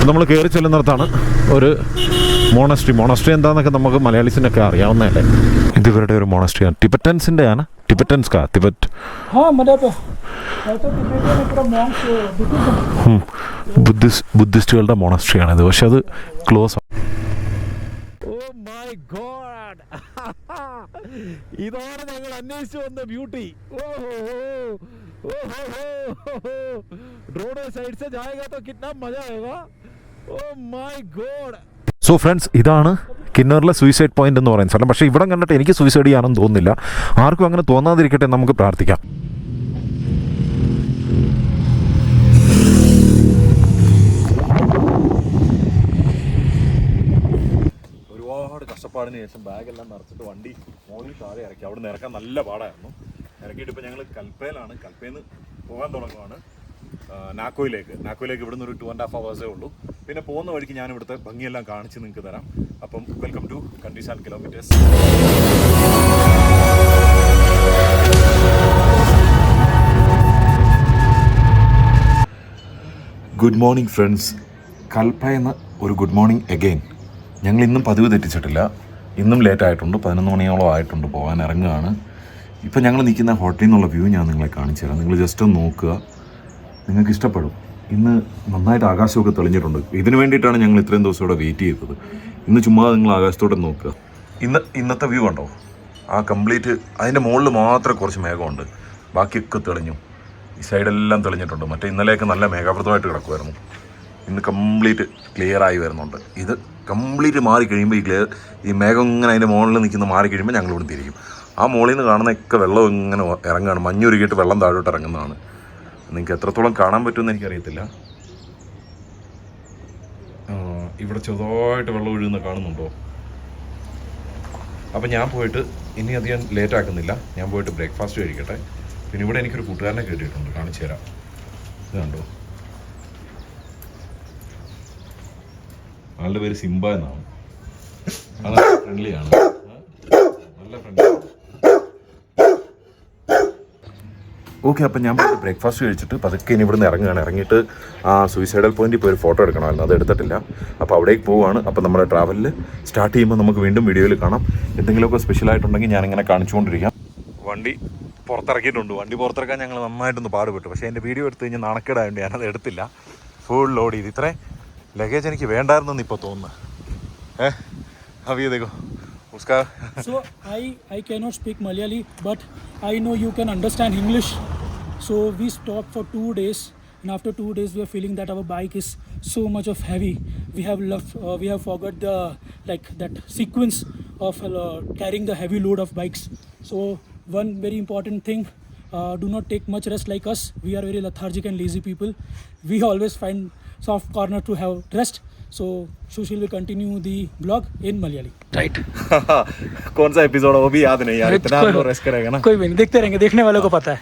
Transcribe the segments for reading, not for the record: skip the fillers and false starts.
നമ്മൾ കയറി ചെല്ലുന്നിടത്താണ് ഒരു മോണസ്ട്രി എന്താണെന്നൊക്കെ നമുക്ക് മലയാളീസിനൊക്കെ അറിയാവുന്നതല്ലേ. ഇത് ഇവരുടെ ഒരു മോണസ്ട്രിയാണ്. ടിബറ്റൻസിൻ്റെ ആണ്. ടിബറ്റൻസ് കാ ടിബറ്റ് ബുദ്ധിസ്റ്റുകളുടെ മോണസ്ട്രിയാണിത്. പക്ഷെ അത് ക്ലോസ് ആണ്. ഇതാണ് ഞങ്ങൾ അന്വേഷിച്ചു വന്ന ബ്യൂട്ടി. സോ ഫ്രണ്ട്സ്, ഇതാണ് കിന്നറിലെ സൂയിസൈഡ് പോയിന്റ് എന്ന് പറയുന്ന സ്ഥലം. പക്ഷേ ഇവിടെ കണ്ടിട്ട് എനിക്ക് സൂയിസൈഡ് ചെയ്യാനൊന്നും തോന്നുന്നില്ല. ആർക്കും അങ്ങനെ തോന്നാതിരിക്കട്ടെ, നമുക്ക് പ്രാർത്ഥിക്കാം. ഒരുപാട് കഷ്ടപ്പാടിന് ശേഷം ബാഗെല്ലാം നിറച്ചിട്ട് വണ്ടി മോളിൽ താഴെ ഇറക്കി. അവിടെ നിന്ന് ഇറക്കാൻ നല്ല പാടായിരുന്നു. ഇറക്കിയിട്ട് ഇപ്പോൾ ഞങ്ങൾ കൽപ്പയിലാണ്. കൽപ്പയിൽ നിന്ന് പോകാൻ തുടങ്ങുവാണ് നാക്കോയിലേക്ക്. ഇവിടുന്ന് ഒരു 2.5 hours ഉള്ളൂ. പിന്നെ പോകുന്ന വഴിക്ക് ഞാൻ ഇവിടുത്തെ ഭംഗിയെല്ലാം കാണിച്ച് നിങ്ങൾക്ക് തരാം. അപ്പം welcome to countries and kilometres. Good morning friends. കൽപ്പയെന്ന് ഒരു ഗുഡ് മോർണിംഗ് അഗെയിൻ. ഞങ്ങൾ ഇന്നും പതിവ് തെറ്റിച്ചിട്ടില്ല. ഇന്നും ലേറ്റ് ആയിട്ടുണ്ട്. 11 മണിയോളം ആയിട്ടുണ്ട്. പോകാൻ ഇറങ്ങുകയാണ്. ഇപ്പോൾ ഞങ്ങൾ നിൽക്കുന്ന ഹോട്ടലിൽ നിന്നുള്ള വ്യൂ ഞാൻ നിങ്ങളെ കാണിച്ചു തരാം. നിങ്ങൾ ജസ്റ്റ് ഒന്ന് നോക്കുക, നിങ്ങൾക്ക് ഇഷ്ടപ്പെടും. ഇന്ന് നന്നായിട്ട് ആകാശമൊക്കെ തെളിഞ്ഞിട്ടുണ്ട്. ഇതിന് വേണ്ടിയിട്ടാണ് ഞങ്ങൾ ഇത്രയും ദിവസം ഇവിടെ വെയിറ്റ് ചെയ്തത്. ഇന്ന് ചുമ്മാ നിങ്ങൾ ആകാശത്തോടെ നോക്കുക. ഇന്നത്തെ വ്യൂ കണ്ടോ? ആ കംപ്ലീറ്റ് അതിൻ്റെ മുകളിൽ മാത്രമേ കുറച്ച് മേഘമുണ്ട്. ബാക്കിയൊക്കെ തെളിഞ്ഞു. ഈ സൈഡെല്ലാം തെളിഞ്ഞിട്ടുണ്ട്. മറ്റേ ഇന്നലെയൊക്കെ നല്ല മേഘാവൃതമായിട്ട് കിടക്കുമായിരുന്നു. ഇന്ന് കംപ്ലീറ്റ് ക്ലിയറായി വരുന്നുണ്ട്. ഇത് കംപ്ലീറ്റ് മാറിക്കഴിയുമ്പോൾ ഈ മേഘം ഇങ്ങനെ അതിൻ്റെ മുകളിൽ നിൽക്കുന്ന മാറിക്കഴിയുമ്പോൾ ഞങ്ങൾ ഇവിടെ തിരിക്കും. ആ മുകളിൽ നിന്ന് കാണുന്നതൊക്കെ വെള്ളം ഇങ്ങനെ ഇറങ്ങുകയാണ്. മഞ്ഞുരുകിയിട്ട് വെള്ളം താഴോട്ട് ഇറങ്ങുന്നതാണ്. നിങ്ങൾക്ക് എത്രത്തോളം കാണാൻ പറ്റുമെന്ന് എനിക്കറിയത്തില്ല. ഇവിടെ ചെറുതായിട്ട് വെള്ളം ഒഴുകുന്ന കാണുന്നുണ്ടോ? അപ്പം ഞാൻ പോയിട്ട് ഇനി അധികം ലേറ്റ് ആക്കുന്നില്ല. ഞാൻ പോയിട്ട് ബ്രേക്ക്ഫാസ്റ്റ് കഴിക്കട്ടെ. പിന്നെ ഇവിടെ എനിക്കൊരു കൂട്ടുകാരനെ കേട്ടിട്ടുണ്ട്, കാണിച്ചു തരാം. ഇത് കണ്ടോ? ആളുടെ പേര് സിംബ എന്നാണ്. അത് ഫ്രണ്ട്ലിയാണ്, നല്ല ഫ്രണ്ട്ലി. ഓക്കെ, അപ്പം ഞാൻ പോയിട്ട് ബ്രേക്ക്ഫാസ്റ്റ് കഴിച്ചിട്ട് പതുക്കെ ഇനി ഇവിടുന്ന് ഇറങ്ങുകയാണ്. ഇറങ്ങിയിട്ട് ആ സൂയിസൈഡൽ പോയിന്റിൽ ഇപ്പോൾ ഒരു ഫോട്ടോ എടുക്കണമായിരുന്നു, അത് എടുത്തിട്ടില്ല. അപ്പോൾ അവിടേക്ക് പോവുകയാണ്. അപ്പോൾ നമ്മുടെ ട്രാവലിൽ സ്റ്റാർട്ട് ചെയ്യുമ്പോൾ നമുക്ക് വീണ്ടും വീഡിയോയിൽ കാണാം. എന്തെങ്കിലുമൊക്കെ സ്പെഷ്യലായിട്ടുണ്ടെങ്കിൽ ഞാനിങ്ങനെ കാണിച്ചുകൊണ്ടിരിക്കാം. വണ്ടി പുറത്തിറക്കിയിട്ടുണ്ട്. വണ്ടി പുറത്തിറക്കാൻ ഞങ്ങൾ നന്നായിട്ടൊന്ന് പാടുപെട്ടു. പക്ഷേ എൻ്റെ വീഡിയോ എടുത്ത് കഴിഞ്ഞാൽ നാണക്കേടായതുകൊണ്ട് ഞാനത് എടുത്തില്ല. ഫുൾ ലോഡ് ചെയ്ത്. ഇത്രയും ലഗേജ് എനിക്ക് വേണ്ടായിരുന്നെന്ന് ഇപ്പോൾ തോന്നുന്നു. അവിയതേക്കോ उसका so I cannot speak Malayali, but I know you can understand English. So we stopped for 2 days, and after 2 days we are feeling that our bike is so much of heavy. We have forgot the that sequence of carrying the heavy load of bikes. So one very important thing, do not take much rest like us. We are very lethargic and lazy people. We always find soft corner to have rest. So Sushil will continue the vlog in Malayali. Right. कौन सा episode वो भी याद नहीं यार. इतना हम लोग रेस्ट करेगा ना. कोई भी नहीं, देखते रहेंगे. देखने वालों को पता है.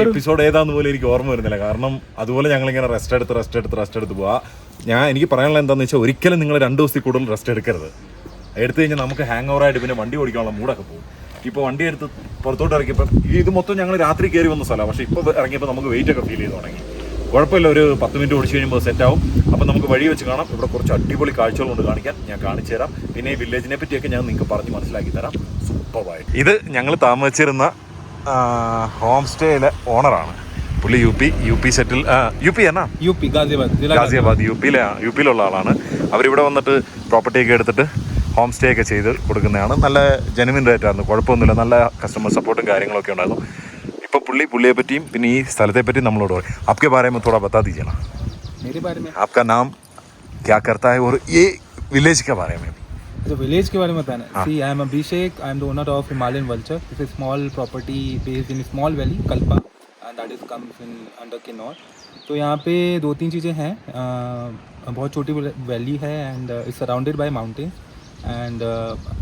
എപ്പിസോഡ് ഏതാന്ന് പോലും എനിക്ക് ഓർമ്മ വരുന്നില്ല. കാരണം അതുപോലെ ഞങ്ങളിങ്ങനെ റെസ്റ്റ് എടുത്ത് പോവാ. എനിക്ക് പറയാനുള്ള എന്താണെന്ന് വെച്ചാൽ, ഒരിക്കലും നിങ്ങൾ 2 ദിവസത്തിൽ കൂടുതൽ റെസ്റ്റ് എടുക്കരുത്. എടുത്തു കഴിഞ്ഞാൽ നമുക്ക് ഹാങ് ഓവറായിട്ട് പിന്നെ വണ്ടി ഓടിക്കാനുള്ള മൂടൊക്കെ പോകും. ഇപ്പോൾ വണ്ടി എടുത്ത് പുറത്തോട്ട് ഇറക്കിയപ്പോൾ ഇത് മൊത്തം ഞങ്ങൾ രാത്രി കയറി വന്ന സ്ഥലമാണ്. പക്ഷേ ഇപ്പോൾ ഇറങ്ങിയപ്പോൾ നമുക്ക് വെയിറ്റ് ഒക്കെ ഫീൽ ചെയ്ത് തുടങ്ങി. കുഴപ്പമില്ല, ഒരു 10 മിനിറ്റ് ഓടിച്ച് കഴിയുമ്പോൾ സെറ്റാവും. അപ്പം നമുക്ക് വഴി വെച്ച് കാണാം. ഇവിടെ കുറച്ച് അടിപൊളി കാഴ്ചകളുണ്ട് കാണിക്കാൻ. ഞാൻ കാണിച്ചു തരാം. പിന്നെ ഈ വില്ലേജിനെ പറ്റിയൊക്കെ ഞാൻ നിങ്ങൾക്ക് പറഞ്ഞ് മനസ്സിലാക്കി തരാം. സൂപ്പറായിട്ട്. ഇത് ഞങ്ങൾ താമസിച്ചിരുന്ന ഹോം സ്റ്റേയിലെ ഓണറാണ്. പുള്ളി യു പി സെറ്റിൽ എന്നാ ഗാസിയാബാദ് യുപിയിലുള്ള ആളാണ്. അവരിവിടെ വന്നിട്ട് പ്രോപ്പർട്ടിയൊക്കെ എടുത്തിട്ട് ഹോം സ്റ്റേ ഒക്കെ ചെയ്ത് കൊടുക്കുന്നതാണ്. നല്ല ജെനുവിൻ റേറ്റ് ആയിരുന്നു, കുഴപ്പമൊന്നുമില്ല. നല്ല കസ്റ്റമർ സപ്പോർട്ടും കാര്യങ്ങളൊക്കെ ഉണ്ടായിരുന്നു. ഇപ്പോൾ പുള്ളിയെ പറ്റിയും പിന്നെ ഈ സ്ഥലത്തെ പറ്റിയും നമ്മളോട് പറയും. आपके बारे में थोड़ा बता दीजिए ना. मेरे बारे में आपका नाम क्या करता है और ये विलेज के बारे में. तो विलेज के बारे में बताना. See, I am Abhishek. I am the owner of Himalayan Vulture. It's a small property based in a small valley, Kalpa, and that is comes in under Kinnaur. तो यहाँ पे 2-3 चीज़ें हैं. बहुत छोटी वैली है and it's surrounded by mountains. And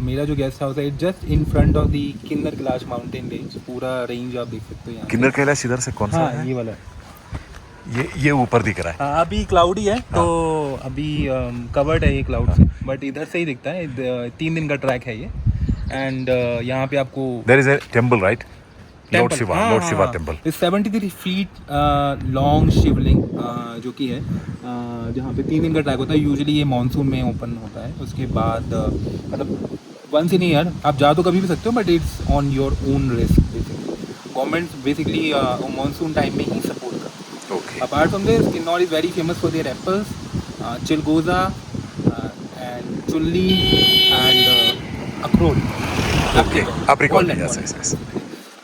मेरा जो गेस्ट हाउस है it just in front of the Kinner Kailash mountain range. पूरा रेंज आप देख सकते हो यहाँ. किन्नर कैलाश इधर से कौन सा है? ये वाला ये ऊपर दिख रहा है. अभी क्लाउडी है तो अभी कवर्ड है ये क्लाउड से, बट इधर से ही दिखता है. 3 दिन का ट्रैक है ये. एंड यहाँ पे आपको there is a temple right. Lord Shiva temple. इस 73 फीट लॉन्ग शिवलिंग जो कि है जहाँ पे 3 दिन का ट्रैक होता है. यूजुअली ये मानसून में ओपन होता है. उसके बाद मतलब वंस इन ईयर आप जा तो कभी भी सकते हो, but it's on your own risk. Government basically monsoon time में ही सपोर्ट करती है. Okay. Apart from this, Kinnaur is very famous for their apples, चिलगोजा एंड चुल्ली एंड अखरोट. Okay. Apricot. Walnut, Yes, walnut. yes, yes.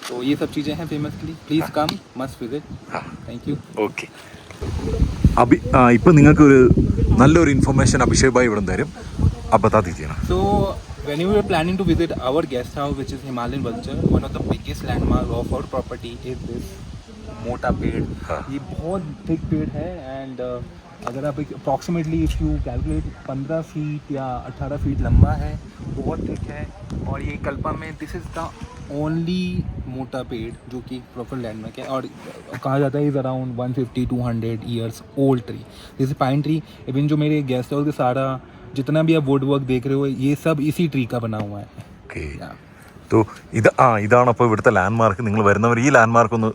तो ये सब चीज़ें हैं famously. Please come, must visit. हाँ. Thank you. ഓക്കെ ഇപ്പം നിങ്ങൾക്ക് ഒരു നല്ലൊരു ഇൻഫർമേഷൻ അഭിഷേക് ഭായി ഇവിടെ തരും. അപ്പം ബता दीजिए ना. So when you are planning to visit our guest house, which is Himalayan Vulture, one of the biggest landmark of our property is this मोटा पेड़. हाँ. ये बहुत थिक पेड़ है एंड अगर आप approximately if you calculate 15 feet या 18 फीट लंबा है, बहुत थिक है. और ये कल्पा में दिस इज़ द ओनली मोटा पेड़ जो कि प्रॉपर लैंडमार्क है. और कहा जाता है is around 150-200 years old tree. This pine tree. Even जो मेरे गेस्ट हाउस के सारा जितना भी आप वुड वर्क देख रहे हो, ये सब इसी ट्री का बना हुआ है. ഓക്കെ ഇതാണ് അപ്പോൾ ഇവിടുത്തെ ലാൻഡ്മാർക്ക്. നിങ്ങൾ വരുന്നവർ ഈ ലാൻഡ്മാർക്ക് ഒന്ന്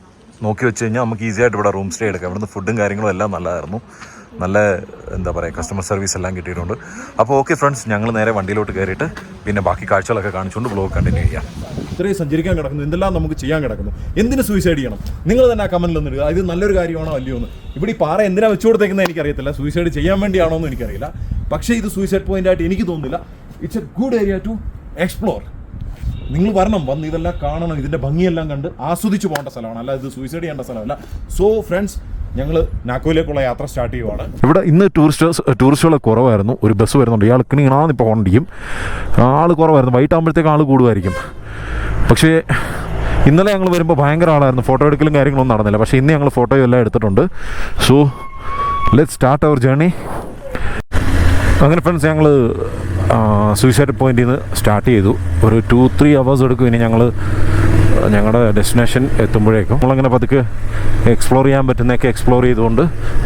നോക്കി വെച്ച് കഴിഞ്ഞാൽ നമുക്ക് ഈസി ആയിട്ട് ഇവിടെ റൂം സ്റ്റേ എടുക്കാം. ഇവിടുന്ന് ഫുഡും കാര്യങ്ങളും എല്ലാം നല്ലതായിരുന്നു. നല്ല എന്താ പറയുക കസ്റ്റമർ സർവീസ് എല്ലാം കിട്ടിയിട്ടുണ്ട്. അപ്പോൾ ഓക്കെ ഫ്രണ്ട്സ്, ഞങ്ങൾ നേരെ വണ്ടിയിലോട്ട് കയറിയിട്ട് പിന്നെ ബാക്കി കാഴ്ചകളൊക്കെ കാണിച്ചുകൊണ്ട് വ്ലോഗ് കണ്ടിന്യൂ ചെയ്യാം. ഇത്രയും സഞ്ചരിക്കാൻ കിടക്കുന്നു, എന്തെല്ലാം നമുക്ക് ചെയ്യാൻ കിടക്കുന്നു. എന്തിന് സൂയിസൈഡ് ചെയ്യണം? നിങ്ങൾ തന്നെ ആ കമൻറ്റിൽ ഒന്ന് ഇടുക. ഇത് നല്ലൊരു കാര്യമാണോ അല്ലയോ എന്ന്. ഇവിടെ ഈ പാറ എന്തിനാ വെച്ചു കൊടുത്തേക്കുന്നത് എനിക്കറിയത്തില്ല. സൂയിസൈഡ് ചെയ്യാൻ വേണ്ടിയാണോ എന്ന് എനിക്കറിയില്ല. പക്ഷേ ഇത് സൂയിസൈഡ് പോയിന്റ് ആയിട്ട് എനിക്ക് തോന്നുന്നില്ല. It's a good area to explore. നിങ്ങൾ വരണം, വന്ന് ഇതെല്ലാം കാണണം, ഇതിൻ്റെ ഭംഗിയെല്ലാം കണ്ട് ആസ്വദിച്ച് പോകേണ്ട സ്ഥലമാണ്, അല്ല ഇത് സൂയിസൈഡ് ചെയ്യേണ്ട സ്ഥലമല്ല. സോ ഫ്രണ്ട്സ്, ഞങ്ങൾ നാക്കോയിലേക്കുള്ള യാത്ര സ്റ്റാർട്ട് ചെയ്യുവാണ്. ഇവിടെ ഇന്ന് ടൂറിസ്റ്റുകൾ കുറവായിരുന്നു. ഒരു ബസ് വരുന്നുണ്ട്, ഇയാൾ ഇക്കണിങ്ങാന്ന് ഇപ്പോൾ കൊണ്ടിരിക്കും. ആൾ കുറവായിരുന്നു. വൈകിട്ടാകുമ്പോഴത്തേക്ക് ആൾ കൂടുമായിരിക്കും. പക്ഷേ ഇന്നലെ ഞങ്ങൾ വരുമ്പോൾ ഭയങ്കര ആളായിരുന്നു. ഫോട്ടോ എടുക്കലും കാര്യങ്ങളൊന്നും നടന്നില്ല. പക്ഷേ ഇന്ന് ഞങ്ങൾ ഫോട്ടോയും എല്ലാം എടുത്തിട്ടുണ്ട്. So let's start our journey. അങ്ങനെ ഫ്രണ്ട്സ്, ഞങ്ങൾ സൂയിസൈഡ് പോയിന്റിൽ നിന്ന് സ്റ്റാർട്ട് ചെയ്തു. ഒരു 2-3 അവേഴ്സ് എടുക്കും ഇനി ഞങ്ങൾ ഞങ്ങളുടെ ഡെസ്റ്റിനേഷൻ എത്തുമ്പോഴേക്കും. നമ്മളങ്ങനെ പതുക്കെ എക്സ്പ്ലോർ ചെയ്യാൻ പറ്റുന്നതൊക്കെ എക്സ്പ്ലോർ ചെയ്തുകൊണ്ട്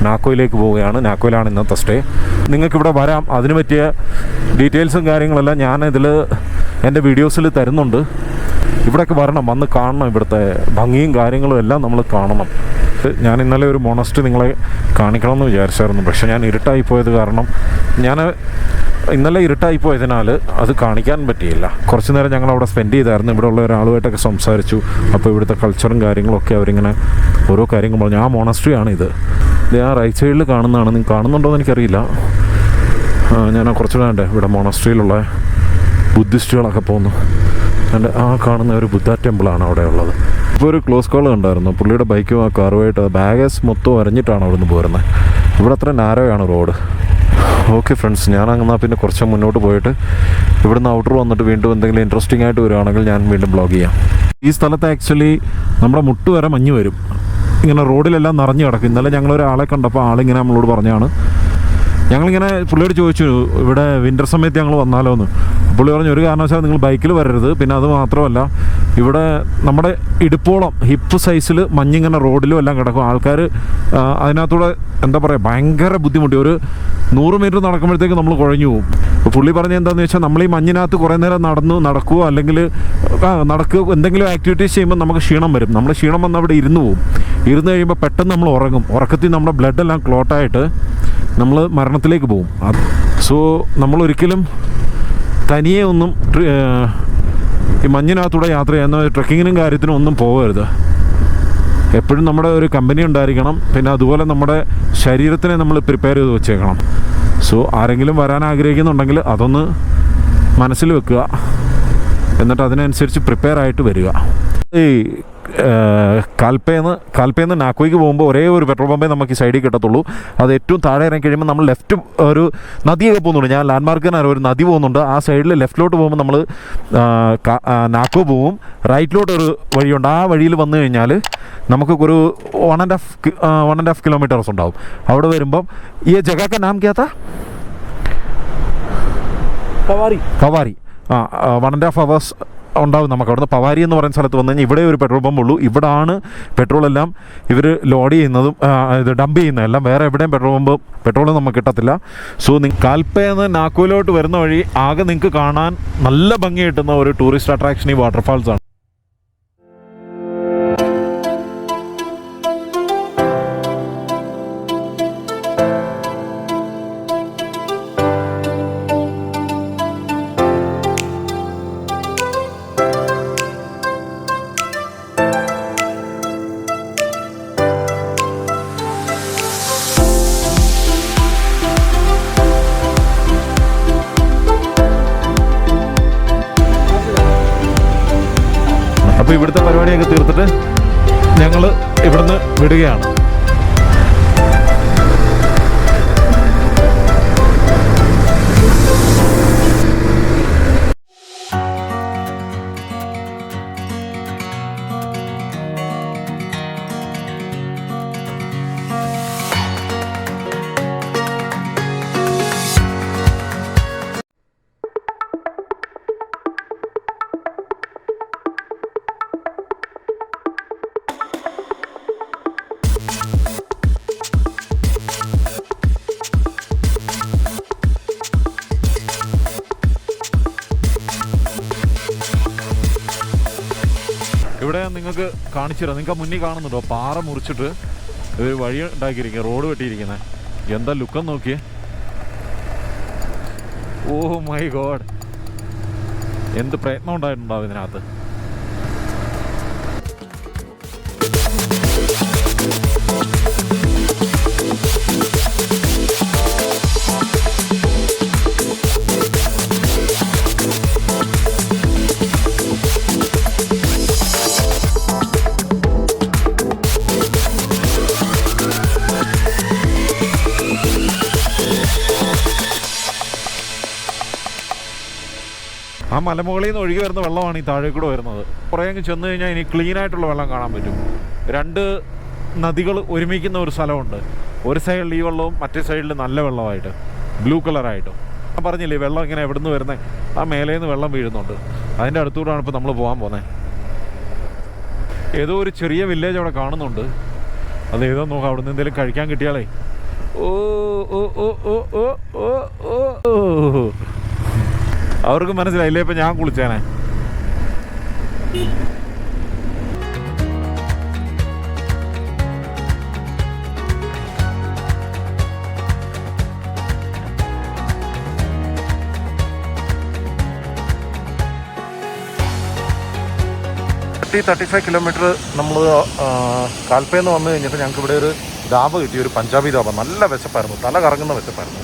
നാക്കോയിലേക്ക് പോവുകയാണ്. നാക്കോയിലാണ് ഇന്നത്തെ സ്റ്റേ. നിങ്ങൾക്കിവിടെ വരാം. അതിന് പറ്റിയ ഡീറ്റെയിൽസും കാര്യങ്ങളെല്ലാം ഞാൻ ഇതിൽ എൻ്റെ വീഡിയോസിൽ തരുന്നുണ്ട്. ഇവിടെയൊക്കെ വരണം, വന്ന് കാണണം. ഇവിടുത്തെ ഭംഗിയും കാര്യങ്ങളും എല്ലാം നമ്മൾ കാണണം. ഞാൻ ഇന്നലെ ഒരു മൊണസ്റ്റ് നിങ്ങളെ കാണിക്കണമെന്ന് വിചാരിച്ചായിരുന്നു. പക്ഷേ ഞാൻ ഇരുട്ടായിപ്പോയത് കാരണം ഇന്നലെ ഇരുട്ടായിപ്പോയതിനാൽ അത് കാണിക്കാൻ പറ്റിയില്ല. കുറച്ച് നേരം ഞങ്ങൾ അവിടെ സ്പെൻഡ് ചെയ്തായിരുന്നു. ഇവിടെ ഉള്ള ഒരാളുമായിട്ടൊക്കെ സംസാരിച്ചു. അപ്പോൾ ഇവിടുത്തെ കൾച്ചറും കാര്യങ്ങളൊക്കെ അവരിങ്ങനെ ഓരോ കാര്യങ്ങൾ പറഞ്ഞു. ആ മൊണസ്ട്രിയാണ് ഇത്. ആ റൈറ്റ് സൈഡിൽ കാണുന്നതാണ്. നിങ്ങൾ കാണുന്നുണ്ടോ എന്ന് എനിക്കറിയില്ല. ഞാൻ കുറച്ചുകൂടെ ഉണ്ട് ഇവിടെ മൊണസ്ട്രിയിലുള്ള ബുദ്ധിസ്റ്റുകളൊക്കെ പോകുന്നു. എൻ്റെ ആ കാണുന്ന ഒരു ബുദ്ധ ടെമ്പിളാണ് അവിടെ ഉള്ളത്. ഇപ്പോൾ ഒരു ക്ലോസ് കോൾ കണ്ടായിരുന്നു. പുള്ളിയുടെ ബൈക്കും ആ കാറുമായിട്ട് ബാഗേഴ്സ് മൊത്തം അരഞ്ഞിട്ടാണ് അവിടെ നിന്ന് പോരുന്നത്. ഇവിടെ അത്ര നാരോയാണ് റോഡ്. ഓക്കെ ഫ്രണ്ട്സ്, ഞാൻ അങ്ങനെ പിന്നെ കുറച്ച് മുന്നോട്ട് പോയിട്ട് ഇവിടുന്ന് ഔട്ടർ വന്നിട്ട് വീണ്ടും എന്തെങ്കിലും ഇൻട്രസ്റ്റിംഗ് ആയിട്ട് വരുവാണെങ്കിൽ ഞാൻ വീണ്ടും ബ്ലോഗ് ചെയ്യാം. ഈ സ്ഥലത്ത് ആക്ച്വലി നമ്മുടെ മുട്ട് വരെ മഞ്ഞ് വരും. ഇങ്ങനെ റോഡിലെല്ലാം നിറഞ്ഞു കിടക്കും. ഇന്നലെ ഞങ്ങളൊരാളെ കണ്ടപ്പോൾ ആളിങ്ങനെ നമ്മളോട് പറഞ്ഞാണ്. ഞങ്ങളിങ്ങനെ പുള്ളിയോട് ചോദിച്ചു ഇവിടെ വിൻ്റർ സമയത്ത് ഞങ്ങൾ വന്നാലോ എന്ന്. പുള്ളി പറഞ്ഞു ഒരു കാരണവശാലും നിങ്ങൾ ബൈക്കിൽ വരരുത്. പിന്നെ അത് മാത്രമല്ല, ഇവിടെ നമ്മുടെ ഇടുപ്പോളം ഹിപ്പ് സൈസിൽ മഞ്ഞിങ്ങനെ റോഡിലും എല്ലാം കിടക്കും. ആൾക്കാർ അതിനകത്തൂടെ എന്താ പറയുക ഭയങ്കര ബുദ്ധിമുട്ടി. ഒരു 100 മീറ്റർ നടക്കുമ്പോഴത്തേക്ക് നമ്മൾ കുഴഞ്ഞു പോകും. അപ്പോൾ പുള്ളി പറഞ്ഞത് എന്താണെന്ന് വെച്ചാൽ നമ്മൾ ഈ മഞ്ഞിനകത്ത് കുറേ നേരം നടക്കുകയോ അല്ലെങ്കിൽ എന്തെങ്കിലും ആക്ടിവിറ്റീസ് ചെയ്യുമ്പോൾ നമുക്ക് ക്ഷീണം വരും. നമ്മൾ ക്ഷീണം വന്ന് അവിടെ ഇരുന്ന് പോകും. ഇരുന്ന് കഴിയുമ്പോൾ പെട്ടെന്ന് നമ്മൾ ഉറങ്ങും. ഉറക്കത്തിൽ നമ്മുടെ ബ്ലഡെല്ലാം ക്ലോട്ടായിട്ട് നമ്മൾ മരണത്തിലേക്ക് പോകും. സോ നമ്മളൊരിക്കലും തനിയെ ഒന്നും ഈ മഞ്ഞിനകത്തൂടെ യാത്ര ചെയ്യുന്ന ട്രക്കിങ്ങിനും കാര്യത്തിനും ഒന്നും പോകരുത്. എപ്പോഴും നമ്മുടെ ഒരു കമ്പനി ഉണ്ടായിരിക്കണം. പിന്നെ അതുപോലെ നമ്മുടെ ശരീരത്തിനെ നമ്മൾ പ്രിപ്പയർ ചെയ്ത് വെച്ചേക്കണം. സോ ആരെങ്കിലും വരാൻ ആഗ്രഹിക്കുന്നുണ്ടെങ്കിൽ അതൊന്ന് മനസ്സിൽ വെക്കുക. എന്നിട്ട് അതിനനുസരിച്ച് പ്രിപ്പയർ ആയിട്ട് വരിക. ഈ കാൽപ്പേന്ന് നാക്കോയ്ക്ക് പോകുമ്പോൾ ഒരേ ഒരു പെട്രോൾ പമ്പേ നമുക്ക് ഈ സൈഡിൽ കിട്ടത്തുള്ളൂ. അത് ഏറ്റവും താഴെ ഇറങ്ങി കഴിയുമ്പോൾ നമ്മൾ ലെഫ്റ്റ് ഒരു നദിയൊക്കെ പോകുന്നുണ്ട്. ഞാൻ ലാൻഡ്മാർക്കിന് ഒരു നദി പോകുന്നുണ്ട്. ആ സൈഡിൽ ലെഫ്റ്റിലോട്ട് പോകുമ്പോൾ നമ്മൾ നാക്കോ പോവും. റൈറ്റിലോട്ടൊരു വഴിയുണ്ട്. ആ വഴിയിൽ വന്നു കഴിഞ്ഞാൽ നമുക്ക് ഒരു 1.5 കിലോമീറ്റേഴ്സ് ഉണ്ടാവും. അവിടെ വരുമ്പം ഈ ജഗാക്ക നാം ക്യാ താ? പവാരി. 1.5 hours ഉണ്ടാവും നമുക്ക് അവിടുന്ന്. പവാരി എന്ന് പറയുന്ന സ്ഥലത്ത് വന്നു കഴിഞ്ഞാൽ ഇവിടെ ഒരു പെട്രോൾ പമ്പ് ഉള്ളൂ. ഇവിടാണ് പെട്രോളെല്ലാം ഇവർ ലോഡ് ചെയ്യുന്നതും ഇത് ഡംപ് ചെയ്യുന്നതെല്ലാം. വേറെ എവിടെയും പെട്രോൾ നമുക്ക് കിട്ടത്തില്ല. സോ കാൽപ്പേന്ന് നാക്കോയിലോട്ട് വരുന്ന വഴി ആകെ നിങ്ങൾക്ക് കാണാൻ നല്ല ഭംഗി കിട്ടുന്ന ഒരു ടൂറിസ്റ്റ് അട്രാക്ഷൻ ഈ വാട്ടർഫാൾസ് ആണ്. അപ്പോൾ ഇവിടുത്തെ പരിപാടിയൊക്കെ തീർത്തിട്ട് ഞങ്ങൾ ഇവിടുന്ന് വിടുകയാണ്. ഇവിടെ നിങ്ങൾക്ക് കാണിച്ചു തരാം. നിങ്ങൾക്ക് മുന്നിൽ കാണുന്നുണ്ടോ, പാറ മുറിച്ചിട്ട് ഒരു വഴി ഉണ്ടാക്കിയിരിക്കുക, റോഡ് വെട്ടിയിരിക്കുന്നത്. എന്താ ലുക്കെന്ന് നോക്കിയേ. ഓ മൈ ഗോഡ്, എന്ത് പ്രയത്നം ഉണ്ടായിട്ടുണ്ടാവും ഇതിനകത്ത്. ആ മലമുകളിൽ നിന്ന് ഒഴുകി വരുന്ന വെള്ളമാണ് ഈ താഴെ കൂടെ വരുന്നത്. കുറേ അങ്ങ് ചെന്ന് കഴിഞ്ഞാൽ ഇനി ക്ലീൻ ആയിട്ടുള്ള വെള്ളം കാണാൻ പറ്റും. രണ്ട് നദികൾ ഒരുമിക്കുന്ന ഒരു സ്ഥലമുണ്ട്. ഒരു സൈഡിൽ ഈ വെള്ളവും മറ്റേ സൈഡിൽ നല്ല വെള്ളമായിട്ട് ബ്ലൂ കളറായിട്ടും. ഞാൻ പറഞ്ഞില്ലേ വെള്ളം ഇങ്ങനെ എവിടെ നിന്ന് വരുന്നത്, ആ മേലേന്ന് വെള്ളം വീഴുന്നുണ്ട്. അതിൻ്റെ അടുത്തൂടെയാണ് ഇപ്പോൾ നമ്മൾ പോകാൻ പോകുന്നത്. ഏതോ ഒരു ചെറിയ വില്ലേജ് അവിടെ കാണുന്നുണ്ട്. അത് ഏതോ നോക്കാം, അവിടെ നിന്ന് എന്തെങ്കിലും കഴിക്കാൻ കിട്ടിയാലേ. ഓ ഓ ഓ ഓ ഓ ഓ ഓ, അവർക്ക് മനസ്സിലായില്ലേ ഇപ്പം ഞാൻ കുളിച്ചേനെ. തേർട്ടി 35 കിലോമീറ്റർ നമ്മൾ കാൽപ്പേന്ന് വന്നു കഴിഞ്ഞിട്ട് ഞങ്ങൾക്ക് ഇവിടെ ഒരു ധാബ കിട്ടി, ഒരു പഞ്ചാബി ധാബ. നല്ല വിശപ്പായിരുന്നു, തല കറങ്ങുന്ന വിശപ്പായിരുന്നു.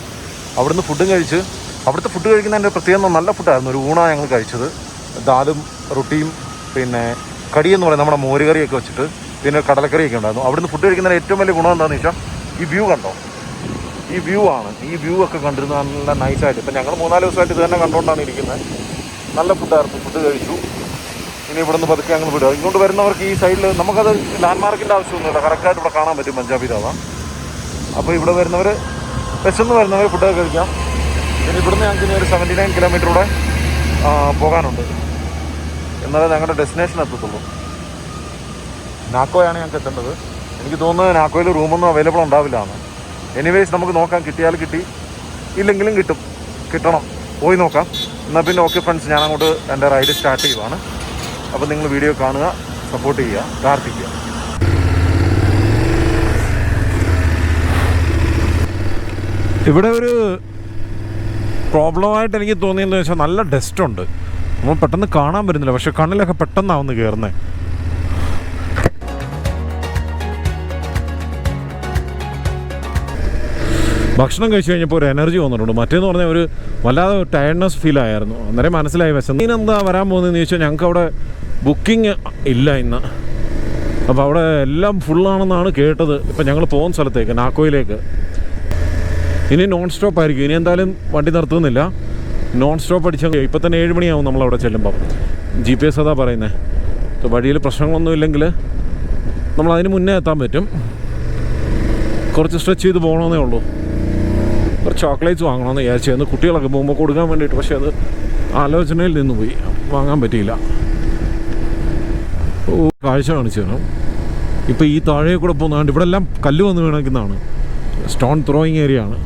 അവിടുന്ന് ഫുഡും കഴിച്ച്, അവിടുത്തെ ഫുഡ് കഴിക്കുന്നതിൻ്റെ പ്രത്യേകം നല്ല ഫുഡായിരുന്നു. ഒരു ഊണാണ് ഞങ്ങൾ കഴിച്ചത്. ദാലും റൊട്ടിയും പിന്നെ കടിയെന്ന് പറയുന്നത് നമ്മുടെ മോരുകറിയൊക്കെ വെച്ചിട്ട്, പിന്നെ കടലക്കറിയൊക്കെ ഉണ്ടായിരുന്നു. അവിടുന്ന് ഫുഡ് കഴിക്കുന്നതിന് ഏറ്റവും വലിയ ഗുണം എന്താണെന്ന് വെച്ചാൽ ഈ വ്യൂ കണ്ടോ, ഈ വ്യൂ ആണ്. ഈ വ്യൂ ഒക്കെ കണ്ടിരുന്ന നല്ല നൈസായിട്ട്. ഇപ്പം ഞങ്ങൾ 3-4 ദിവസമായിട്ട് ഇത് തന്നെ കണ്ടുകൊണ്ടാണ് ഇരിക്കുന്നത്. നല്ല ഫുഡായിരുന്നു, ഫുഡ് കഴിച്ചു. ഇനി ഇവിടുന്ന് പതുക്കെ ഞങ്ങൾ വിടുക. ഇങ്ങോട്ട് വരുന്നവർക്ക് ഈ സൈഡിൽ നമുക്കത് ലാൻഡ്മാർക്കിൻ്റെ ആവശ്യമൊന്നുമില്ല, കറക്റ്റായിട്ട് ഇവിടെ കാണാൻ പറ്റും പഞ്ചാബി ധാബ. അപ്പോൾ ഇവിടെ വരുന്നവർ, വിശന്ന് വരുന്നവർ ഫുഡൊക്കെ കഴിക്കാം. പിന്നെ ഇവിടുന്ന് ഞങ്ങൾക്ക് ഇനി ഒരു 79 കിലോമീറ്റർ കൂടെ പോകാനുണ്ട്, എന്നാലേ ഞങ്ങളുടെ ഡെസ്റ്റിനേഷൻ എത്തത്തുള്ളൂ. നാക്കോയാണ് ഞങ്ങൾക്ക് എത്തേണ്ടത്. എനിക്ക് തോന്നുന്നത് നാക്കോയിൽ റൂമൊന്നും അവൈലബിൾ ഉണ്ടാവില്ല എന്ന്. എനിവേസ് നമുക്ക് നോക്കാം, കിട്ടിയാൽ കിട്ടി, ഇല്ലെങ്കിലും കിട്ടണം, പോയി നോക്കാം. എന്നാൽ പിന്നെ ഓക്കെ ഫ്രണ്ട്സ്, ഞാൻ അങ്ങോട്ട് എൻ്റെ റൈഡ് സ്റ്റാർട്ട് ചെയ്യുവാണ്. അപ്പോൾ നിങ്ങൾ വീഡിയോ കാണുക, സപ്പോർട്ട് ചെയ്യുക, പ്രാർത്ഥിക്കുക. ഇവിടെ ഒരു പ്രോബ്ലമായിട്ട് എനിക്ക് തോന്നിയെന്ന് വെച്ചാൽ നല്ല ഡസ്റ്റുണ്ട്. നമ്മൾ പെട്ടെന്ന് കാണാൻ പറ്റുന്നില്ല, പക്ഷെ കണ്ണിലൊക്കെ പെട്ടെന്നാവുന്നു കയറുന്നത്. ഭക്ഷണം കഴിച്ച് കഴിഞ്ഞപ്പോൾ ഒരു എനർജി വന്നിട്ടുണ്ട്. മറ്റേന്ന് പറഞ്ഞാൽ ഒരു വല്ലാതെ ടയർഡ്നെസ് ഫീൽ ആയിരുന്നു. അന്നേരം മനസ്സിലായി വിശന്ന്. ഇതിനെന്താ വരാൻ പോകുന്നതെന്ന് ചോദിച്ചാൽ ഞങ്ങൾക്ക് അവിടെ ബുക്കിംഗ് ഇല്ല ഇന്ന്. അപ്പോൾ അവിടെ എല്ലാം ഫുള്ളാണെന്നാണ് കേട്ടത്. ഇപ്പം ഞങ്ങൾ പോകുന്ന സ്ഥലത്തേക്ക്, നാക്കോയിലേക്ക്. ഇനി നോൺ സ്റ്റോപ്പ് ആയിരിക്കും. ഇനി എന്തായാലും വണ്ടി നിർത്തുന്നില്ല, നോൺ സ്റ്റോപ്പ് അടിച്ചാൽ ഇപ്പം തന്നെ 7 മണിയാവും നമ്മളവിടെ ചെല്ലുമ്പം. GPS അതാ പറയുന്നത്. വഴിയിൽ പ്രശ്നങ്ങളൊന്നും ഇല്ലെങ്കിൽ നമ്മളതിന് മുന്നേ എത്താൻ പറ്റും. കുറച്ച് സ്ട്രെച്ച് ചെയ്ത് പോകണമെന്നേ ഉള്ളൂ. കുറച്ച് ചോക്ലേറ്റ്സ് വാങ്ങണമെന്ന് വിചാരിച്ചായിരുന്നു കുട്ടികളൊക്കെ പോകുമ്പോൾ കൊടുക്കാൻ വേണ്ടിയിട്ട്. പക്ഷേ അത് ആലോചനയിൽ നിന്ന് പോയി, വാങ്ങാൻ പറ്റിയില്ല. ഓ, കാഴ്ച കാണിച്ചു തരണം. ഇപ്പോൾ ഈ താഴെ കൂടെ പോകുന്നതുകൊണ്ട് ഇവിടെ എല്ലാം കല്ല് വന്ന് വീണിക്കുന്നതാണ്. സ്റ്റോൺ ത്രോയിങ് ഏരിയ ആണ്.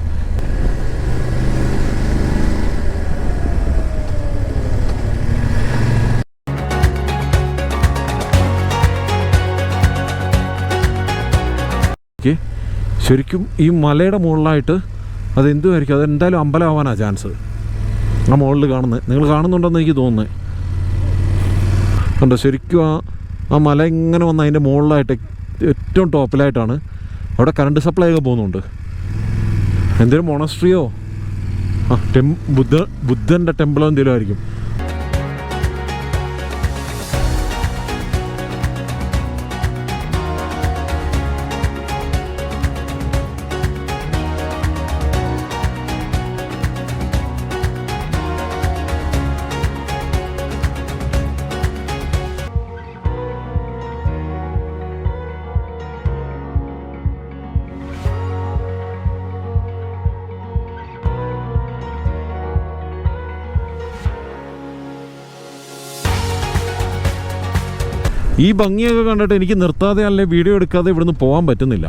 ശരിക്കും ഈ മലയുടെ മുകളിലായിട്ട് അതെന്തുമായിരിക്കും, അതെന്തായാലും അമ്പലമാവാനാണ് ചാൻസ്. ആ മുകളിൽ കാണുന്നത് നിങ്ങൾ കാണുന്നുണ്ടെന്ന് എനിക്ക് തോന്നുന്നത് കണ്ടോ. ശരിക്കും ആ മല ഇങ്ങനെ വന്ന് അതിൻ്റെ മുകളിലായിട്ട് ഏറ്റവും ടോപ്പിലായിട്ടാണ്. അവിടെ കറണ്ട് സപ്ലൈ ഒക്കെ പോകുന്നുണ്ട്. എന്തെങ്കിലും മൊണസ്ട്രിയോ ബുദ്ധൻ്റെ ടെമ്പിളോ എന്തെങ്കിലും ആയിരിക്കും. ഈ ഭംഗിയൊക്കെ കണ്ടിട്ട് എനിക്ക് നിർത്താതെ അല്ലെ വീഡിയോ എടുക്കാതെ ഇവിടുന്ന് പോകാൻ പറ്റുന്നില്ല.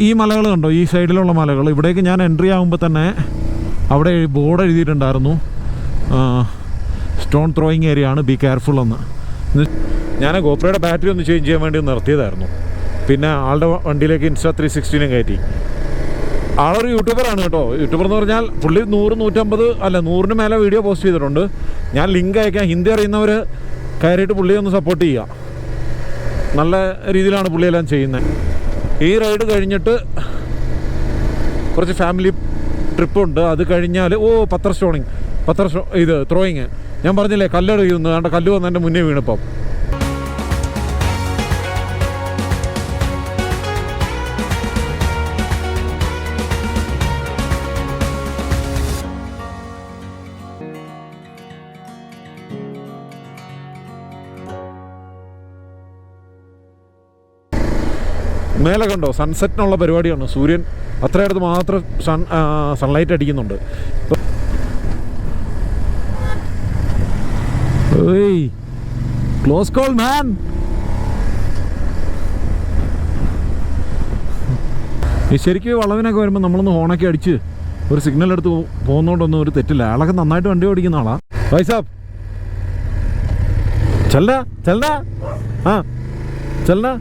ഈ മലകൾ കണ്ടോ, ഈ സൈഡിലുള്ള മലകൾ. ഇവിടേക്ക് ഞാൻ എൻട്രി ആകുമ്പോൾ തന്നെ അവിടെ ബോർഡ് എഴുതിയിട്ടുണ്ടായിരുന്നു, സ്റ്റോൺ ത്രോയിങ് ഏരിയ ആണ്, ബി കെയർഫുൾ എന്ന്. ഞാൻ ഗോപ്രോയുടെ ബാറ്ററി ഒന്ന് ചേഞ്ച് ചെയ്യാൻ വേണ്ടി നിർത്തിയതായിരുന്നു. പിന്നെ ആളുടെ വണ്ടിയിലേക്ക് Insta360 കയറ്റി. ആളൊരു യൂട്യൂബറാണ് കേട്ടോ. യൂട്യൂബർ എന്ന് പറഞ്ഞാൽ പുള്ളി 100-150 അല്ല 100-ന് മേലെ വീഡിയോ പോസ്റ്റ് ചെയ്തിട്ടുണ്ട്. ഞാൻ ലിങ്ക് അയക്കാം. ഹിന്ദി അറിയുന്നവർ കയറിയിട്ട് പുള്ളിയെ ഒന്ന് സപ്പോർട്ട് ചെയ്യുക. നല്ല രീതിയിലാണ് പുള്ളിയെല്ലാം ചെയ്യുന്നത്. ഈ റൈഡ് കഴിഞ്ഞിട്ട് കുറച്ച് ഫാമിലി ട്രിപ്പുണ്ട്. അത് കഴിഞ്ഞാൽ പത്തർ ഇത് ത്രോയിങ്. ഞാൻ പറഞ്ഞില്ലേ കല്ലെറിയുന്നു, വേണ്ട കല്ല് വന്ന് എൻ്റെ മുന്നേ വീണിപ്പം. മേലെ കണ്ടോ സൺസെറ്റിനുള്ള പരിപാടിയാണ്. സൂര്യൻ അത്രയടുത്ത് മാത്രം സൺലൈറ്റ് അടിക്കുന്നുണ്ട്. ക്ലോസ് കോൾ മാൻ. ഈ ശരിക്കും വളവിനൊക്കെ വരുമ്പോൾ നമ്മളൊന്ന് ഹോണൊക്കെ അടിച്ച് ഒരു സിഗ്നൽ എടുത്ത് പോകുന്നതുകൊണ്ടൊന്നും ഒരു തെറ്റില്ല. അയാളൊക്കെ നന്നായിട്ട് വണ്ടി ഓടിക്കുന്ന ആളാ. ഭായ് സാബ് ചലനാ ചലനാ ചലനാ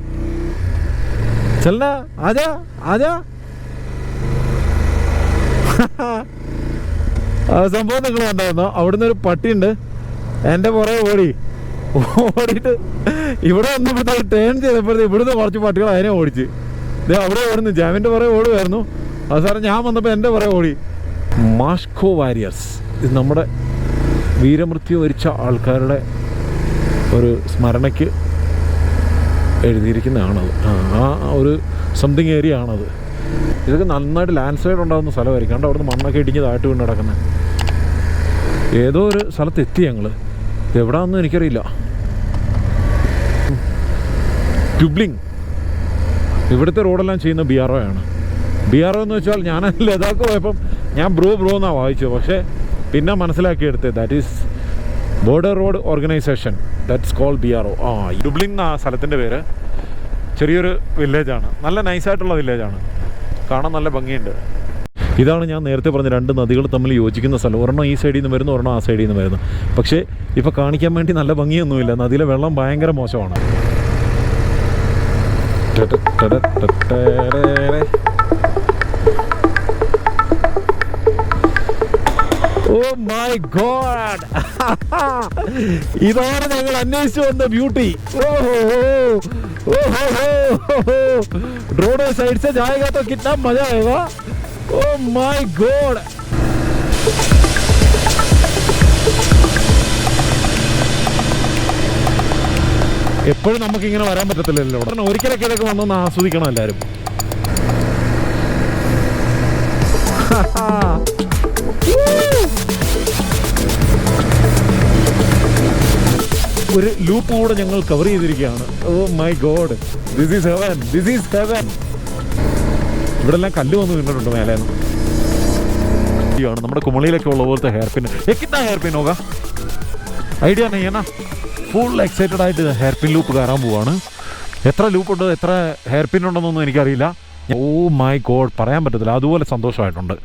चलना आजा आजा. സംഭവം നിങ്ങൾ കണ്ടായിരുന്നോ? അവിടുന്ന് ഒരു പട്ടിയുണ്ട് എൻ്റെ പുറകെ ഓടിയിട്ട് ഇവിടെ വന്നപ്പോഴത്തേക്ക് ടേൺ ചെയ്തപ്പോഴത്തേക്ക് ഇവിടുന്ന് കുറച്ച് പട്ടികൾ അതിനെ ഓടിച്ച് അവിടെ ഓടുന്നു. ജാമിൻ്റെ പുറകെ ഓടുമായിരുന്നു. അവസാനം ഞാൻ വന്നപ്പോൾ എൻ്റെ പുറകെ ഓടി. മാസ്കോ വാരിയേഴ്സ്, ഇത് നമ്മുടെ വീരമൃത്യു വരിച്ച ആൾക്കാരുടെ ഒരു സ്മരണയ്ക്ക് എഴുതിയിരിക്കുന്നതാണത്. ആ ഒരു സംതിങ് ഏരിയ ആണത്. ഇതൊക്കെ നന്നായിട്ട് ലാൻഡ് സ്ലൈഡ് ഉണ്ടാകുന്ന സ്ഥലമായിരിക്കും. കണ്ട് അവിടുന്ന് മണ്ണൊക്കെ ഇടിഞ്ഞ് താഴ്ത്തി വീണ് കിടക്കുന്നത്. ഏതോ ഒരു സ്ഥലത്ത് എത്തി ഞങ്ങൾ. എവിടാണെന്നും എനിക്കറിയില്ല. ട്യൂബ്ലിംഗ്. ഇവിടുത്തെ റോഡെല്ലാം ചെയ്യുന്ന BRO ആണ്. BRO എന്ന് വെച്ചാൽ ഞാൻ ലഡാക്ക് പോയപ്പം ഞാൻ ബ്രോ എന്നാണ് വായിച്ചത്. പക്ഷേ പിന്നെ മനസ്സിലാക്കിയെടുത്തത് that is border road organisation, that's called BRO. Dublin എന്ന സ്ഥലത്തിൻ്റെ പേര്. ചെറിയൊരു വില്ലേജാണ്, നല്ല നൈസായിട്ടുള്ള വില്ലേജാണ്, കാണാൻ നല്ല ഭംഗിയുണ്ട്. ഇതാണ് ഞാൻ നേരത്തെ പറഞ്ഞ രണ്ട് നദികൾ തമ്മിൽ യോജിക്കുന്ന സ്ഥലം. ഒരെണ്ണം ഈ സൈഡിൽ നിന്ന് വരുന്നു, ഒരെണ്ണം ആ സൈഡിൽ നിന്ന് വരുന്നു. പക്ഷേ ഇപ്പോൾ കാണിക്കാൻ വേണ്ടി നല്ല ഭംഗിയൊന്നുമില്ല. നദിയിലെ വെള്ളം ഭയങ്കര മോശമാണ്. Oh my God! ഇതാണ് ഞങ്ങൾ അന്വേഷിച്ചു വന്ന ബ്യൂട്ടി. रोड साइड से जाएगा तो कितना मजा आएगा. Oh my God! എപ്പോഴും നമുക്കിങ്ങനെ വരാൻ പറ്റത്തില്ലല്ലോ. ഒരിക്കലൊക്കെ ഇതൊക്കെ വന്നൊന്ന് ആസ്വദിക്കണം എല്ലാവരും. ഒരു ലൂപ്പ് കൂടെ ഞങ്ങൾ കവർ ചെയ്തിരിക്കുകയാണ്. Oh my god, this is heaven, this is heaven. ഇവിടെ എല്ലാം കല്ല് വന്ന് വീണിട്ടുണ്ട് മേലേന്ന്. നമ്മുടെ കുമളിയിലൊക്കെ ഉള്ള പോലത്തെ ഹെയർ പിൻ. കിतना ഹെയർ പിൻ होगा ഐഡിയ नहीं है ना. ഫുൾ എക്സൈറ്റഡ് ആയിട്ട് ഹെയർ പിൻ ലൂപ്പ് കയറാൻ പോവാണ്. എത്ര ലൂപ്പ് ഉണ്ട്, എത്ര ഹെയർ പിൻ ഉണ്ടെന്നൊന്നും എനിക്കറിയില്ല. ഓ മൈ ഗോഡ്, പറയാൻ പറ്റത്തില്ല, അതുപോലെ സന്തോഷമായിട്ടുണ്ട്.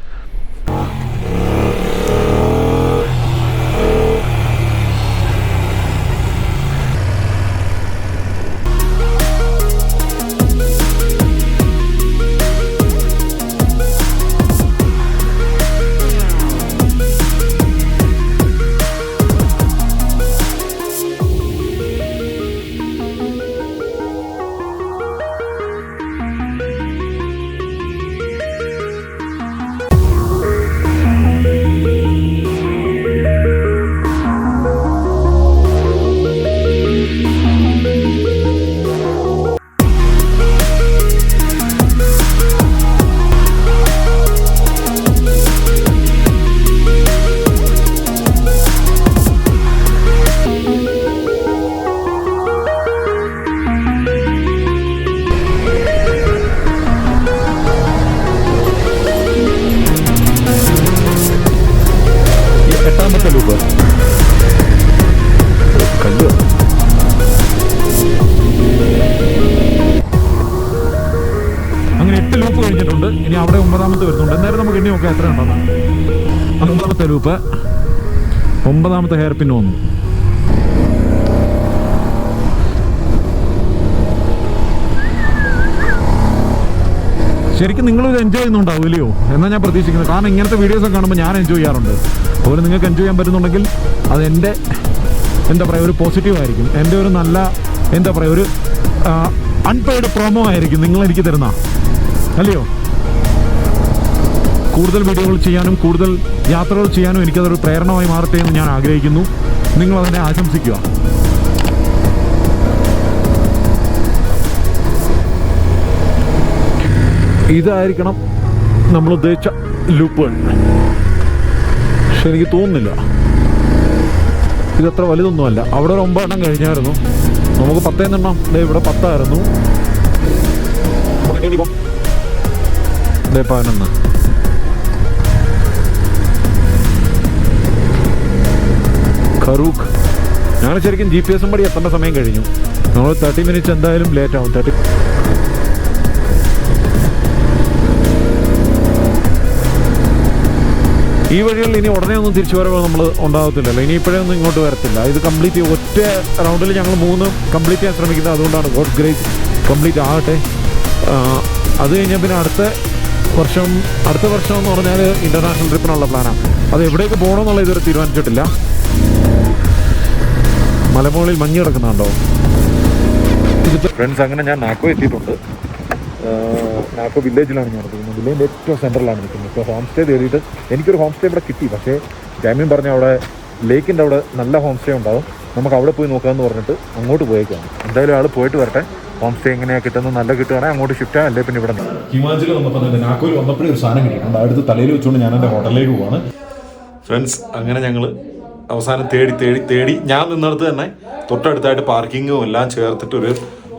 ഇനി അവിടെ 9ാമത്തെ വരുന്നുണ്ട്. എന്തായാലും നമുക്ക് എണ്ണി നോക്കാം എത്ര ഉണ്ടെന്ന്. 9ാമത്തെ ലൂപ്പ്, 9ാമത്തെ ഹെയർ പിൻ വന്നു. ശരിക്കും നിങ്ങളിത് എൻജോയ് ചെയ്യുന്നുണ്ടാവും ഇല്ലയോ എന്നാണ് ഞാൻ പ്രതീക്ഷിക്കുന്നത്. കാരണം ഇങ്ങനത്തെ വീഡിയോസൊക്കെ കാണുമ്പോൾ ഞാൻ എൻജോയ് ചെയ്യാറുണ്ട്. അതുപോലെ നിങ്ങൾക്ക് എൻജോയ് ചെയ്യാൻ പറ്റുന്നുണ്ടെങ്കിൽ അത് എൻ്റെ എന്താ പറയുക ഒരു പോസിറ്റീവ് ആയിരിക്കും. എൻ്റെ ഒരു നല്ല എന്താ പറയുക ഒരു അൺപെയ്ഡ് പ്രൊമോ ആയിരിക്കും നിങ്ങളെനിക്ക് തരുന്ന, അല്ലയോ? കൂടുതൽ വീഡിയോകൾ ചെയ്യാനും കൂടുതൽ യാത്രകൾ ചെയ്യാനും എനിക്കതൊരു പ്രേരണമായി മാറട്ടെ എന്ന് ഞാൻ ആഗ്രഹിക്കുന്നു. നിങ്ങളതിനെ ആശംസിക്കുക. ഇതായിരിക്കണം നമ്മൾ ഉദ്ദേശിച്ച ലൂപ്പുകൾ. പക്ഷെ എനിക്ക് തോന്നുന്നില്ല ഇതത്ര വലുതൊന്നുമല്ല. അവിടെ ഒരു 9 എണ്ണം കഴിഞ്ഞായിരുന്നു. നമുക്ക് 10 എണ്ണം. ഇവിടെ 10 ആയിരുന്നു. 11. ഖറൂഖ്. ഞങ്ങൾ ശരിക്കും GPS പടി എത്തേണ്ട സമയം കഴിഞ്ഞു. നമ്മൾ 30 മിനിറ്റ്സ് എന്തായാലും ലേറ്റ് ആവും. 30. ഈ വഴികളിൽ ഇനി ഉടനെ ഒന്നും തിരിച്ചു വരവ് നമ്മൾ ഉണ്ടാകത്തില്ലല്ലോ. ഇനി ഇപ്പോഴേ ഒന്നും ഇങ്ങോട്ട് വരത്തില്ല. ഇത് കംപ്ലീറ്റ് ഒറ്റ റൗണ്ടിൽ ഞങ്ങൾ 3 കംപ്ലീറ്റ് ചെയ്യാൻ ശ്രമിക്കുന്നത്. അതുകൊണ്ടാണ് ഗോഡ് ഗ്രേസ് കംപ്ലീറ്റ് ആകട്ടെ. അത് കഴിഞ്ഞാൽ പിന്നെ അടുത്ത വർഷം എന്ന് പറഞ്ഞാൽ ഇൻ്റർനാഷണൽ ട്രിപ്പിനുള്ള പ്ലാനാണ്. അത് എവിടേക്ക് പോകണമെന്നുള്ള ഇതുവരെ തീരുമാനിച്ചിട്ടില്ല. മലമുകളിൽ മഞ്ഞ് കിടക്കുന്നുണ്ടോ ഫ്രണ്ട്സ്? അങ്ങനെ ഞാൻ നാക്കോ എത്തിയിട്ടുണ്ട്. നാക്കോ വില്ലേജിലാണ് ഞാൻ നിൽക്കുന്നത്. വില്ലേജിൻ്റെ ഏറ്റവും സെൻറ്ററിലാണ് നിൽക്കുന്നത്. ഇപ്പോൾ ഹോം സ്റ്റേ തേടിയിട്ട് എനിക്കൊരു ഹോം സ്റ്റേ ഇവിടെ കിട്ടി. പക്ഷേ ജാമ്യം പറഞ്ഞ അവിടെ ലേക്കിൻ്റെ അവിടെ നല്ല ഹോം സ്റ്റേ ഉണ്ടാവും, നമുക്ക് അവിടെ പോയി നോക്കാമെന്ന് പറഞ്ഞിട്ട് അങ്ങോട്ട് പോയേക്കാണ്. എന്തായാലും ആൾ പോയിട്ട് വരട്ടെ. ഹോം സ്റ്റേ എങ്ങനെയാണ് കിട്ടുന്നത്, നല്ല കിട്ടുകയാണെങ്കിൽ അങ്ങോട്ട് ഷിഫ്റ്റ് ആകാം. അല്ലേ പിന്നെ ഇവിടെ ഹിമാചൽ വന്നപ്പോൾ തന്നെ നാക്കോയിൽ വന്നപ്പോഴേ ഒരു സാധനം കിട്ടിയിട്ടുണ്ട്. അടുത്ത് തലയിൽ വെച്ചുകൊണ്ട് ഞാൻ എൻ്റെ ഹോട്ടലിലേക്ക് പോവാണ്. ഫ്രണ്ട്സ് അങ്ങനെ ഞങ്ങൾ അവസാനം തേടി ഞാൻ നിന്നിടത്ത് തന്നെ തൊട്ടടുത്തായിട്ട് പാർക്കിങ്ങും എല്ലാം ചേർത്തിട്ടൊരു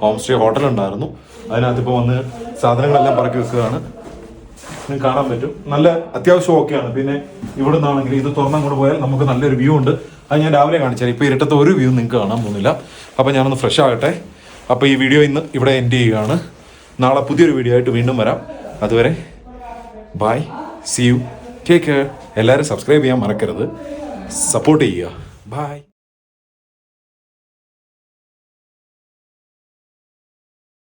ഹോം സ്റ്റേ ഹോട്ടലുണ്ടായിരുന്നു. അതിനകത്തിപ്പോൾ വന്ന് സാധനങ്ങളെല്ലാം പറക്കി വെക്കുകയാണ്. നിങ്ങൾക്ക് കാണാൻ പറ്റും. നല്ല അത്യാവശ്യം ഓക്കെയാണ്. പിന്നെ ഇവിടെ നിന്നാണെങ്കിൽ ഇത് തുറന്നങ്ങോട്ട് പോയാൽ നമുക്ക് നല്ലൊരു വ്യൂ ഉണ്ട്. അത് ഞാൻ രാവിലെ കാണിച്ചാൽ ഇപ്പോൾ ഇരുട്ടത്തെ ഒരു വ്യൂ നിങ്ങൾക്ക് കാണാൻ പോകുന്നില്ല. അപ്പോൾ ഞാനൊന്ന് ഫ്രഷ് ആകട്ടെ. അപ്പോൾ ഈ വീഡിയോ ഇന്ന് ഇവിടെ എൻഡ് ചെയ്യുകയാണ്. നാളെ പുതിയൊരു വീഡിയോ ആയിട്ട് വീണ്ടും വരാം. അതുവരെ bye, see you, take care. എല്ലാവരും സബ്സ്ക്രൈബ് ചെയ്യാൻ മറക്കരുത്, സപ്പോർട്ട് ചെയ്യുക. ബൈ.